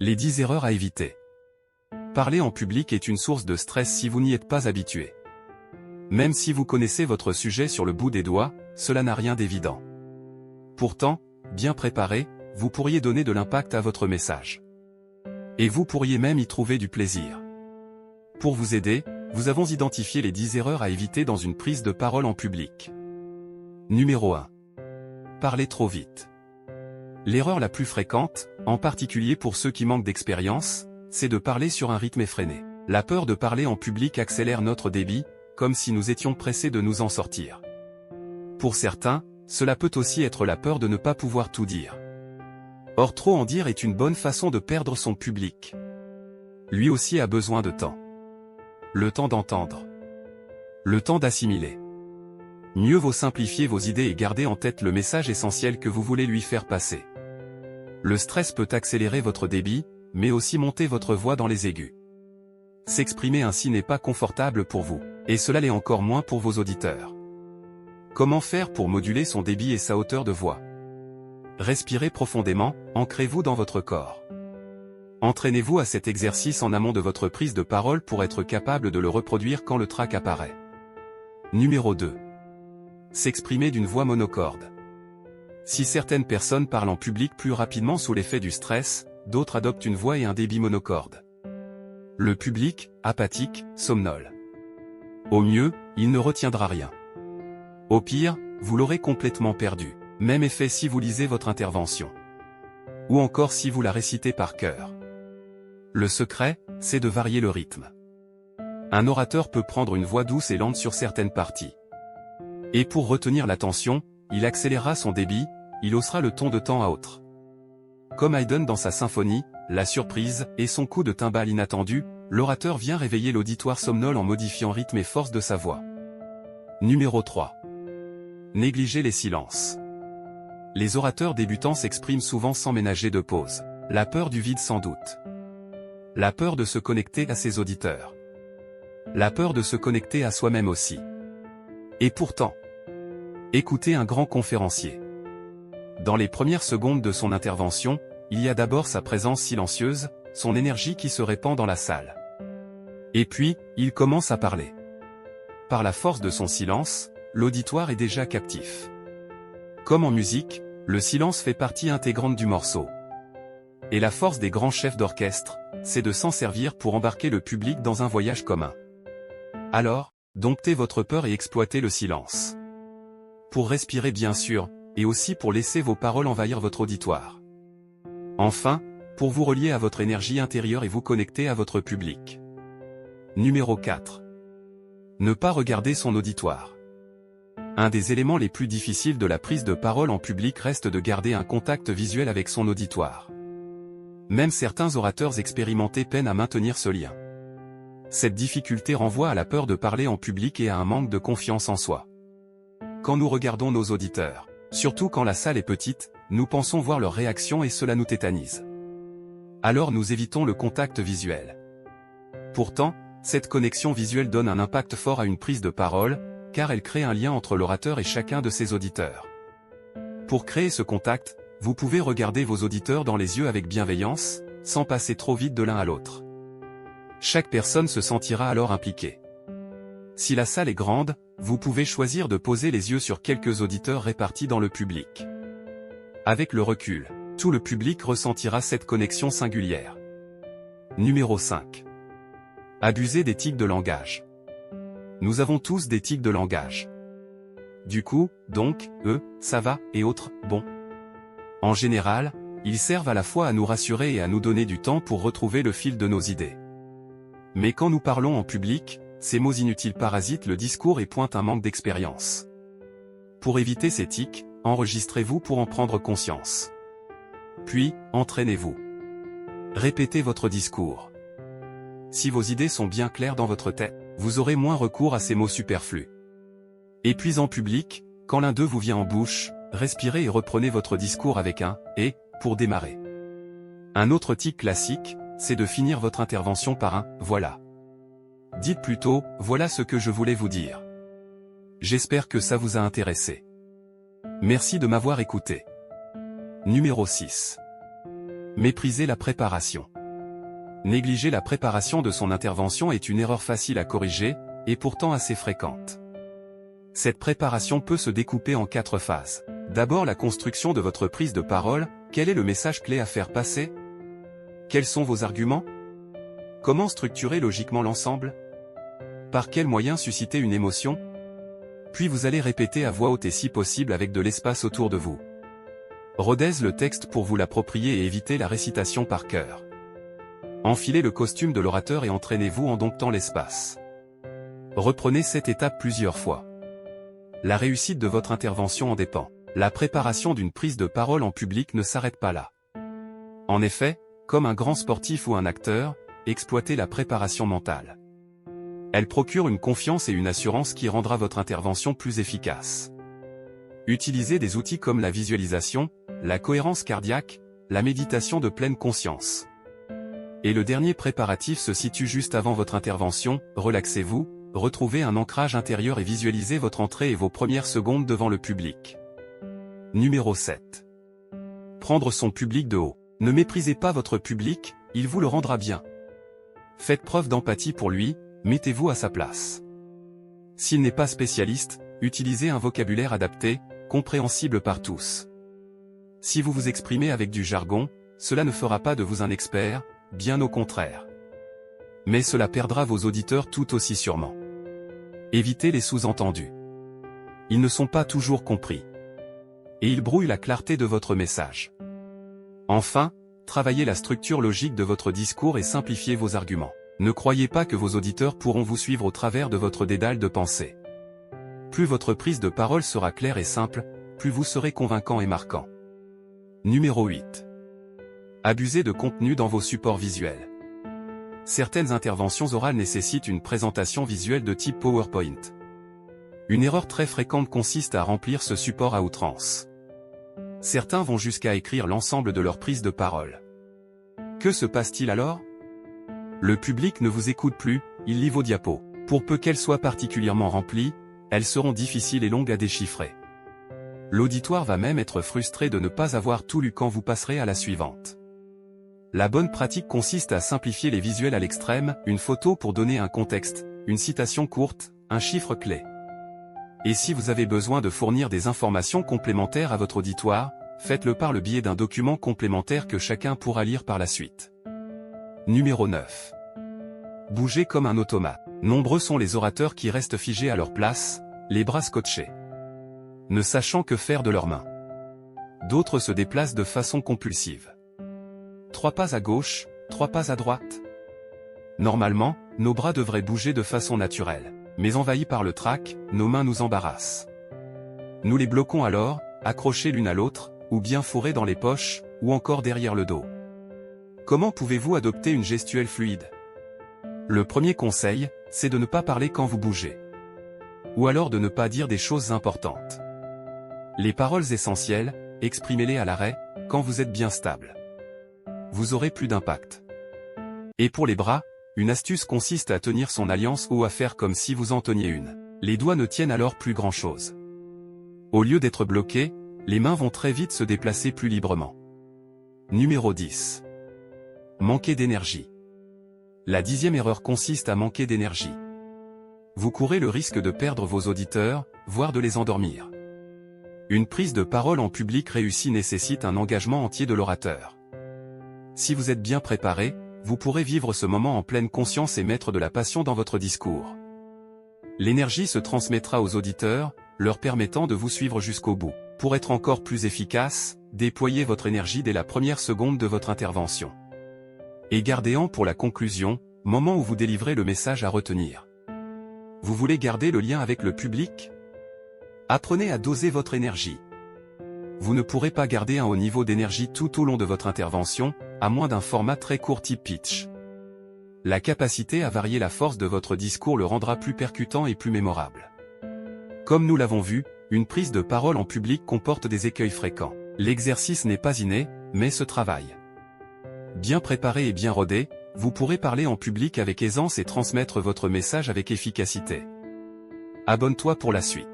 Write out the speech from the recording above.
Les 10 erreurs à éviter. Parler en public est une source de stress si vous n'y êtes pas habitué. Même si vous connaissez votre sujet sur le bout des doigts, cela n'a rien d'évident. Pourtant, bien préparé, vous pourriez donner de l'impact à votre message. Et vous pourriez même y trouver du plaisir. Pour vous aider, nous avons identifié les 10 erreurs à éviter dans une prise de parole en public. Numéro 1. Parler trop vite. L'erreur la plus fréquente, en particulier pour ceux qui manquent d'expérience, c'est de parler sur un rythme effréné. La peur de parler en public accélère notre débit, comme si nous étions pressés de nous en sortir. Pour certains, cela peut aussi être la peur de ne pas pouvoir tout dire. Or trop en dire est une bonne façon de perdre son public. Lui aussi a besoin de temps. Le temps d'entendre. Le temps d'assimiler. Mieux vaut simplifier vos idées et garder en tête le message essentiel que vous voulez lui faire passer. Le stress peut accélérer votre débit, mais aussi monter votre voix dans les aigus. S'exprimer ainsi n'est pas confortable pour vous, et cela l'est encore moins pour vos auditeurs. Comment faire pour moduler son débit et sa hauteur de voix? Respirez profondément, ancrez-vous dans votre corps. Entraînez-vous à cet exercice en amont de votre prise de parole pour être capable de le reproduire quand le trac apparaît. Numéro 2. S'exprimer d'une voix monocorde. Si certaines personnes parlent en public plus rapidement sous l'effet du stress, d'autres adoptent une voix et un débit monocorde. Le public, apathique, somnole. Au mieux, il ne retiendra rien. Au pire, vous l'aurez complètement perdu. Même effet si vous lisez votre intervention. Ou encore si vous la récitez par cœur. Le secret, c'est de varier le rythme. Un orateur peut prendre une voix douce et lente sur certaines parties. Et pour retenir l'attention, il accélérera son débit, il haussera le ton de temps à autre. Comme Haydn dans sa symphonie, la surprise et son coup de timbale inattendu, l'orateur vient réveiller l'auditoire somnole en modifiant rythme et force de sa voix. Numéro 3. Négliger les silences. Les orateurs débutants s'expriment souvent sans ménager de pause. La peur du vide sans doute. La peur de se connecter à ses auditeurs. La peur de se connecter à soi-même aussi. Et pourtant, écoutez un grand conférencier. Dans les premières secondes de son intervention, il y a d'abord sa présence silencieuse, son énergie qui se répand dans la salle. Et puis, il commence à parler. Par la force de son silence, l'auditoire est déjà captif. Comme en musique, le silence fait partie intégrante du morceau. Et la force des grands chefs d'orchestre, c'est de s'en servir pour embarquer le public dans un voyage commun. Alors, domptez votre peur et exploitez le silence. Pour respirer bien sûr, et aussi pour laisser vos paroles envahir votre auditoire. Enfin, pour vous relier à votre énergie intérieure et vous connecter à votre public. Numéro 4. Ne pas regarder son auditoire. Un des éléments les plus difficiles de la prise de parole en public reste de garder un contact visuel avec son auditoire. Même certains orateurs expérimentés peinent à maintenir ce lien. Cette difficulté renvoie à la peur de parler en public et à un manque de confiance en soi. Quand nous regardons nos auditeurs, surtout quand la salle est petite, nous pensons voir leur réaction et cela nous tétanise. Alors nous évitons le contact visuel. Pourtant, cette connexion visuelle donne un impact fort à une prise de parole, car elle crée un lien entre l'orateur et chacun de ses auditeurs. Pour créer ce contact, vous pouvez regarder vos auditeurs dans les yeux avec bienveillance, sans passer trop vite de l'un à l'autre. Chaque personne se sentira alors impliquée. Si la salle est grande, vous pouvez choisir de poser les yeux sur quelques auditeurs répartis dans le public. Avec le recul, tout le public ressentira cette connexion singulière. Numéro 5. Abuser des tics de langage. Nous avons tous des tics de langage. Du coup, donc, ça va, et autres, bon. En général, ils servent à la fois à nous rassurer et à nous donner du temps pour retrouver le fil de nos idées. Mais quand nous parlons en public, ces mots inutiles parasitent le discours et pointent un manque d'expérience. Pour éviter ces tics, enregistrez-vous pour en prendre conscience. Puis, entraînez-vous. Répétez votre discours. Si vos idées sont bien claires dans votre tête, vous aurez moins recours à ces mots superflus. Et puis en public, quand l'un d'eux vous vient en bouche, respirez et reprenez votre discours avec un « et » pour démarrer. Un autre tic classique, c'est de finir votre intervention par un « voilà ». Dites plutôt « voilà ce que je voulais vous dire ». J'espère que ça vous a intéressé. Merci de m'avoir écouté. Numéro 6. Mépriser la préparation. Négliger la préparation de son intervention est une erreur facile à corriger, et pourtant assez fréquente. Cette préparation peut se découper en 4 phases. D'abord la construction de votre prise de parole, quel est le message clé à faire passer? Quels sont vos arguments? Comment structurer logiquement l'ensemble? Par quels moyens susciter une émotion? Puis vous allez répéter à voix haute et si possible avec de l'espace autour de vous. Rodez le texte pour vous l'approprier et éviter la récitation par cœur. Enfilez le costume de l'orateur et entraînez-vous en domptant l'espace. Reprenez cette étape plusieurs fois. La réussite de votre intervention en dépend. La préparation d'une prise de parole en public ne s'arrête pas là. En effet, comme un grand sportif ou un acteur, exploitez la préparation mentale. Elle procure une confiance et une assurance qui rendra votre intervention plus efficace. Utilisez des outils comme la visualisation, la cohérence cardiaque, la méditation de pleine conscience. Et le dernier préparatif se situe juste avant votre intervention, relaxez-vous, retrouvez un ancrage intérieur et visualisez votre entrée et vos premières secondes devant le public. Numéro 7. Prendre son public de haut. Ne méprisez pas votre public, il vous le rendra bien. Faites preuve d'empathie pour lui, mettez-vous à sa place. S'il n'est pas spécialiste, utilisez un vocabulaire adapté, compréhensible par tous. Si vous vous exprimez avec du jargon, cela ne fera pas de vous un expert, bien au contraire. Mais cela perdra vos auditeurs tout aussi sûrement. Évitez les sous-entendus. Ils ne sont pas toujours compris. Et ils brouillent la clarté de votre message. Enfin, travaillez la structure logique de votre discours et simplifiez vos arguments. Ne croyez pas que vos auditeurs pourront vous suivre au travers de votre dédale de pensée. Plus votre prise de parole sera claire et simple, plus vous serez convaincant et marquant. Numéro 8. Abusez de contenu dans vos supports visuels. Certaines interventions orales nécessitent une présentation visuelle de type PowerPoint. Une erreur très fréquente consiste à remplir ce support à outrance. Certains vont jusqu'à écrire l'ensemble de leur prise de parole. Que se passe-t-il alors? Le public ne vous écoute plus, il lit vos diapos. Pour peu qu'elles soient particulièrement remplies, elles seront difficiles et longues à déchiffrer. L'auditoire va même être frustré de ne pas avoir tout lu quand vous passerez à la suivante. La bonne pratique consiste à simplifier les visuels à l'extrême, une photo pour donner un contexte, une citation courte, un chiffre clé. Et si vous avez besoin de fournir des informations complémentaires à votre auditoire, faites-le par le biais d'un document complémentaire que chacun pourra lire par la suite. Numéro 9. Bougez comme un automate. Nombreux sont les orateurs qui restent figés à leur place, les bras scotchés, ne sachant que faire de leurs mains. D'autres se déplacent de façon compulsive. 3 pas à gauche, 3 pas à droite. Normalement, nos bras devraient bouger de façon naturelle. Mais envahis par le trac, nos mains nous embarrassent. Nous les bloquons alors, accrochés l'une à l'autre, ou bien fourrés dans les poches, ou encore derrière le dos. Comment pouvez-vous adopter une gestuelle fluide? Le premier conseil, c'est de ne pas parler quand vous bougez. Ou alors de ne pas dire des choses importantes. Les paroles essentielles, exprimez-les à l'arrêt, quand vous êtes bien stable. Vous aurez plus d'impact. Et pour les bras, une astuce consiste à tenir son alliance ou à faire comme si vous en teniez une. Les doigts ne tiennent alors plus grand-chose. Au lieu d'être bloqués, les mains vont très vite se déplacer plus librement. Numéro 10. Manquer d'énergie. La 10e erreur consiste à manquer d'énergie. Vous courez le risque de perdre vos auditeurs, voire de les endormir. Une prise de parole en public réussie nécessite un engagement entier de l'orateur. Si vous êtes bien préparé, vous pourrez vivre ce moment en pleine conscience et mettre de la passion dans votre discours. L'énergie se transmettra aux auditeurs, leur permettant de vous suivre jusqu'au bout. Pour être encore plus efficace, déployez votre énergie dès la première seconde de votre intervention. Et gardez-en pour la conclusion, moment où vous délivrez le message à retenir. Vous voulez garder le lien avec le public? Apprenez à doser votre énergie. Vous ne pourrez pas garder un haut niveau d'énergie tout au long de votre intervention, à moins d'un format très court type pitch. La capacité à varier la force de votre discours le rendra plus percutant et plus mémorable. Comme nous l'avons vu, une prise de parole en public comporte des écueils fréquents. L'exercice n'est pas inné, mais se travaille. Bien préparé et bien rodé, vous pourrez parler en public avec aisance et transmettre votre message avec efficacité. Abonne-toi pour la suite.